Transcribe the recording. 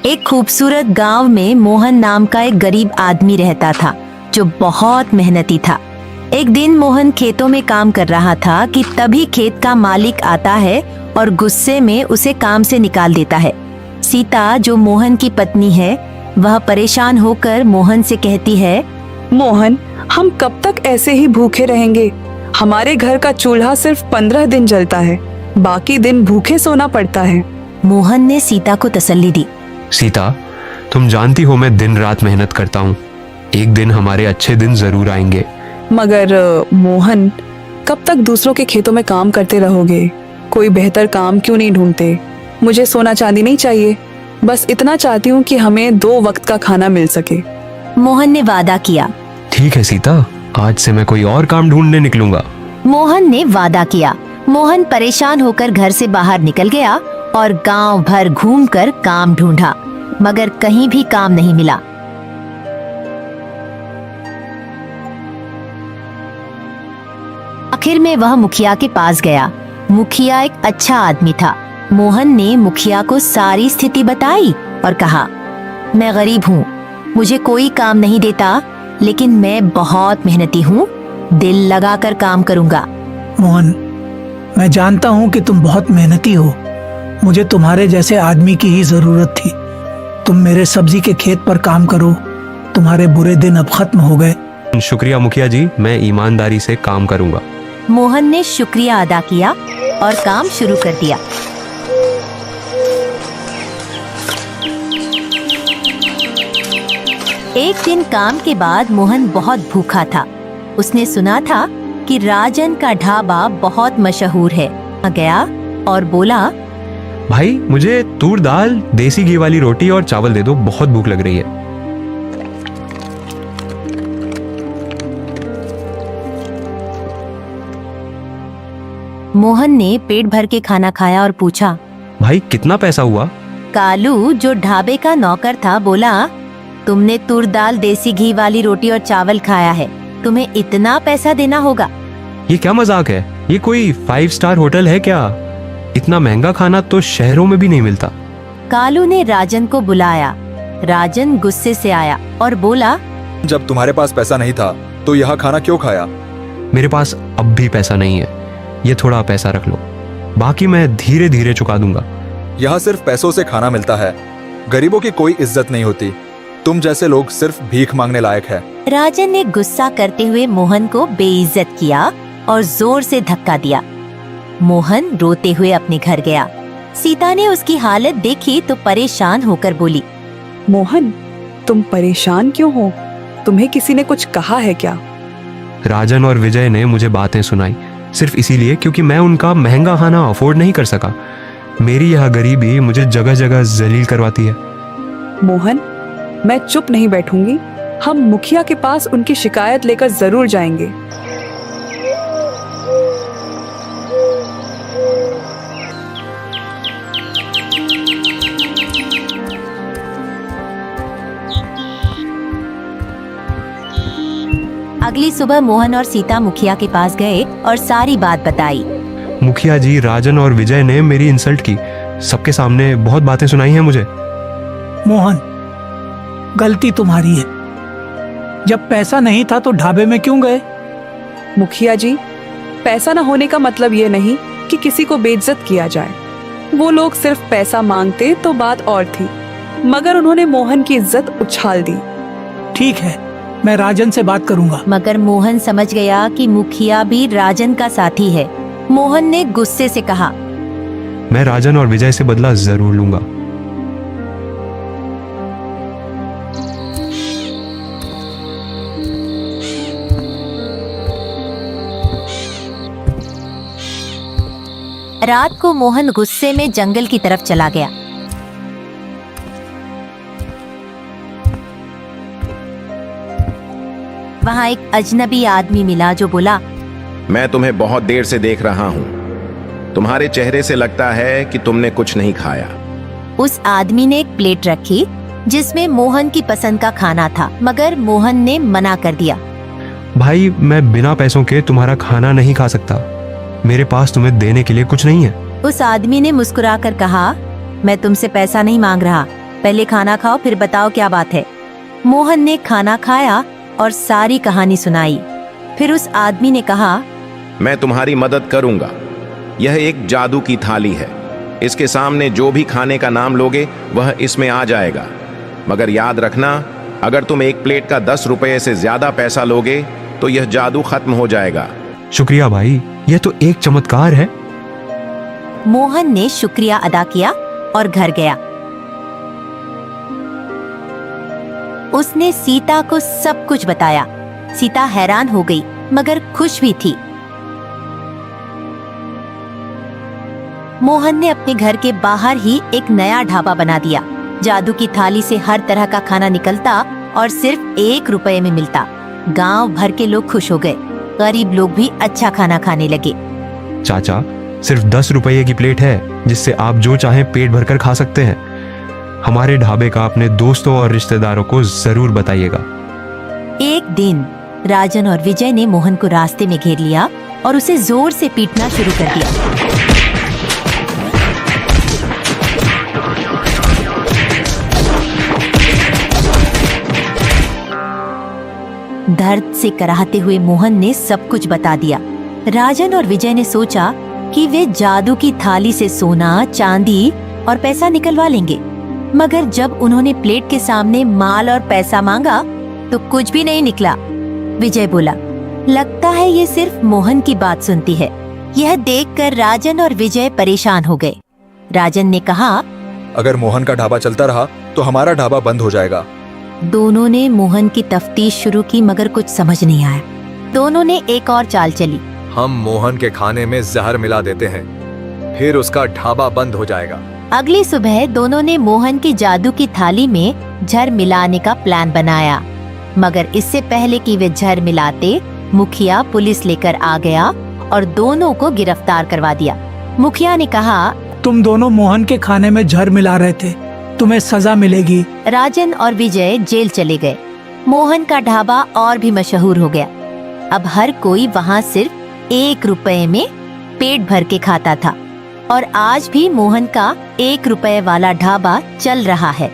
एक खूबसूरत गांव में मोहन नाम का एक गरीब आदमी रहता था जो बहुत मेहनती था। एक दिन मोहन खेतों में काम कर रहा था कि तभी खेत का मालिक आता है और गुस्से में उसे काम से निकाल देता है। सीता जो मोहन की पत्नी है, वह परेशान होकर मोहन से कहती है, मोहन, हम कब तक ऐसे ही भूखे रहेंगे? हमारे घर का चूल्हा सिर्फ 15 दिन जलता है, बाकी दिन भूखे सोना पड़ता है। मोहन ने सीता को तसल्ली दी। सीता, तुम जानती हो मैं दिन रात मेहनत करता हूँ। एक दिन हमारे अच्छे दिन जरूर आएंगे। मगर मोहन, कब तक दूसरों के खेतों में काम करते रहोगे? कोई बेहतर काम क्यों नहीं ढूंढते? मुझे सोना चांदी नहीं चाहिए, बस इतना चाहती हूँ कि हमें 2 वक्त का खाना मिल सके। मोहन ने वादा किया। ठीक है सीता, आज से मैं कोई और काम ढूंढने निकलूंगा। मोहन ने वादा किया। मोहन परेशान होकर घर से बाहर निकल गया और गांव भर घूमकर काम ढूंढा, मगर कहीं भी काम नहीं मिला। आखिर में वह मुखिया के पास गया। मुखिया एक अच्छा आदमी था। मोहन ने मुखिया को सारी स्थिति बताई और कहा, मैं गरीब हूँ, मुझे कोई काम नहीं देता, लेकिन मैं बहुत मेहनती हूँ, दिल लगाकर काम करूँगा। मोहन, मैं जानता हूँ कि तुम बहुत मेहनती हो। मुझे तुम्हारे जैसे आदमी की ही जरूरत थी। तुम मेरे सब्जी के खेत पर काम करो। तुम्हारे बुरे दिन अब खत्म हो गए। शुक्रिया मुखिया जी, मैं ईमानदारी से काम करूंगा। मोहन ने शुक्रिया अदा किया और काम शुरू कर दिया। एक दिन काम के बाद मोहन बहुत भूखा था। उसने सुना था कि राजन का ढाबा बहुत मशहूर है। गया और बोला, भाई मुझे तूर दाल, देसी घी वाली रोटी और चावल दे दो, बहुत भूख लग रही है। मोहन ने पेट भर के खाना खाया और पूछा, भाई कितना पैसा हुआ? कालू जो ढाबे का नौकर था बोला, तुमने तूर दाल, देसी घी वाली रोटी और चावल खाया है, तुम्हें इतना पैसा देना होगा। ये क्या मजाक है? ये कोई 5 स्टार होटल है क्या? इतना महंगा खाना तो शहरों में भी नहीं मिलता। कालू ने राजन को बुलाया। राजन गुस्से से आया और बोला, जब तुम्हारे पास पैसा नहीं था तो यहाँ खाना क्यों खाया? मेरे पास अब भी पैसा नहीं है, ये थोड़ा पैसा रख लो, बाकी मैं धीरे धीरे चुका दूंगा। यहाँ सिर्फ पैसों से खाना मिलता है, गरीबों की कोई इज्जत नहीं होती। तुम जैसे लोग सिर्फ भीख मांगने लायक है। राजन ने गुस्सा करते हुए मोहन को बेइज्जत किया और जोर से धक्का दिया। मोहन रोते हुए अपने घर गया। सीता ने उसकी हालत देखी तो परेशान होकर बोली, मोहन, तुम परेशान क्यों हो? तुम्हें किसी ने कुछ कहा है क्या? राजन और विजय ने मुझे बातें सुनाई, सिर्फ इसीलिए क्योंकि मैं उनका महंगा खाना अफोर्ड नहीं कर सका। मेरी यह गरीबी मुझे जगह जगह जलील करवाती है। मोहन, मैं चुप नहीं बैठूंगी। हम मुखिया के पास उनकी शिकायत लेकर जरूर जाएंगे। अगली सुबह मोहन और सीता मुखिया के पास गए और सारी बात बताई। मुखिया जी, राजन और विजय ने मेरी इंसल्ट की, सबके सामने बहुत बातें सुनाई हैं मुझे। मोहन, गलती तुम्हारी है। जब पैसा नहीं था तो ढाबे में क्यों गए? मुखिया जी, पैसा न होने का मतलब ये नहीं कि किसी को बेइज्जत किया जाए। वो लोग सिर्फ पैसा मांगते तो बात और थी, मगर उन्होंने मोहन की इज्जत उछाल दी। ठीक है, मैं राजन से बात करूंगा। मगर मोहन समझ गया कि मुखिया भी राजन का साथी है। मोहन ने गुस्से से कहा, मैं राजन और विजय से बदला जरूर लूंगा। रात को मोहन गुस्से में जंगल की तरफ चला गया। वहाँ एक अजनबी आदमी मिला जो बोला, मैं तुम्हें बहुत देर से देख रहा हूँ। तुम्हारे चेहरे से लगता है कि तुमने कुछ नहीं खाया। उस आदमी ने एक प्लेट रखी जिसमें मोहन की पसंद का खाना था, मगर मोहन ने मना कर दिया। भाई, मैं बिना पैसों के तुम्हारा खाना नहीं खा सकता। मेरे पास तुम्हें देने के लिए कुछ नहीं है। उस आदमी ने मुस्कुराकर कहा, मैं तुमसे पैसा नहीं मांग रहा, पहले खाना खाओ फिर बताओ क्या बात है। मोहन ने खाना खाया और सारी कहानी सुनाई। फिर उस आदमी ने कहा, मैं तुम्हारी मदद करूंगा। यह एक जादू की थाली है। इसके सामने जो भी खाने का नाम लोगे वह इसमें आ जाएगा। मगर याद रखना, अगर तुम एक प्लेट का 10 रुपये से ज्यादा पैसा लोगे तो यह जादू खत्म हो जाएगा। शुक्रिया भाई, यह तो एक चमत्कार है। मोहन ने शुक्रिया अदा किया और घर गया। उसने सीता को सब कुछ बताया। सीता हैरान हो गई मगर खुश भी थी। मोहन ने अपने घर के बाहर ही एक नया ढाबा बना दिया। जादू की थाली से हर तरह का खाना निकलता और सिर्फ 1 रुपए में मिलता। गांव भर के लोग खुश हो गए। गरीब लोग भी अच्छा खाना खाने लगे। चाचा, सिर्फ 10 रुपये की प्लेट है जिससे आप जो चाहें पेट भरकर खा सकते हैं। हमारे ढाबे का अपने दोस्तों और रिश्तेदारों को जरूर बताइएगा। एक दिन राजन और विजय ने मोहन को रास्ते में घेर लिया और उसे जोर से पीटना शुरू कर दिया। दर्द से कराहते हुए मोहन ने सब कुछ बता दिया। राजन और विजय ने सोचा कि वे जादू की थाली से सोना, चांदी और पैसा निकलवा लेंगे। मगर जब उन्होंने प्लेट के सामने माल और पैसा मांगा तो कुछ भी नहीं निकला। विजय बोला, लगता है ये सिर्फ मोहन की बात सुनती है। यह देखकर राजन और विजय परेशान हो गए। राजन ने कहा, अगर मोहन का ढाबा चलता रहा तो हमारा ढाबा बंद हो जाएगा। दोनों ने मोहन की तफ्तीश शुरू की मगर कुछ समझ नहीं आया। दोनों ने एक और चाल चली। हम मोहन के खाने में जहर मिला देते हैं, फिर उसका ढाबा बंद हो जाएगा। अगली सुबह दोनों ने मोहन की जादू की थाली में जहर मिलाने का प्लान बनाया। मगर इससे पहले कि वे जहर मिलाते, मुखिया पुलिस लेकर आ गया और दोनों को गिरफ्तार करवा दिया। मुखिया ने कहा, तुम दोनों मोहन के खाने में जहर मिला रहे थे, तुम्हें सजा मिलेगी। राजन और विजय जेल चले गए। मोहन का ढाबा और भी मशहूर हो गया। अब हर कोई वहाँ सिर्फ 1 रुपए में पेट भर के खाता था और आज भी मोहन का 1 रुपए वाला ढाबा चल रहा है।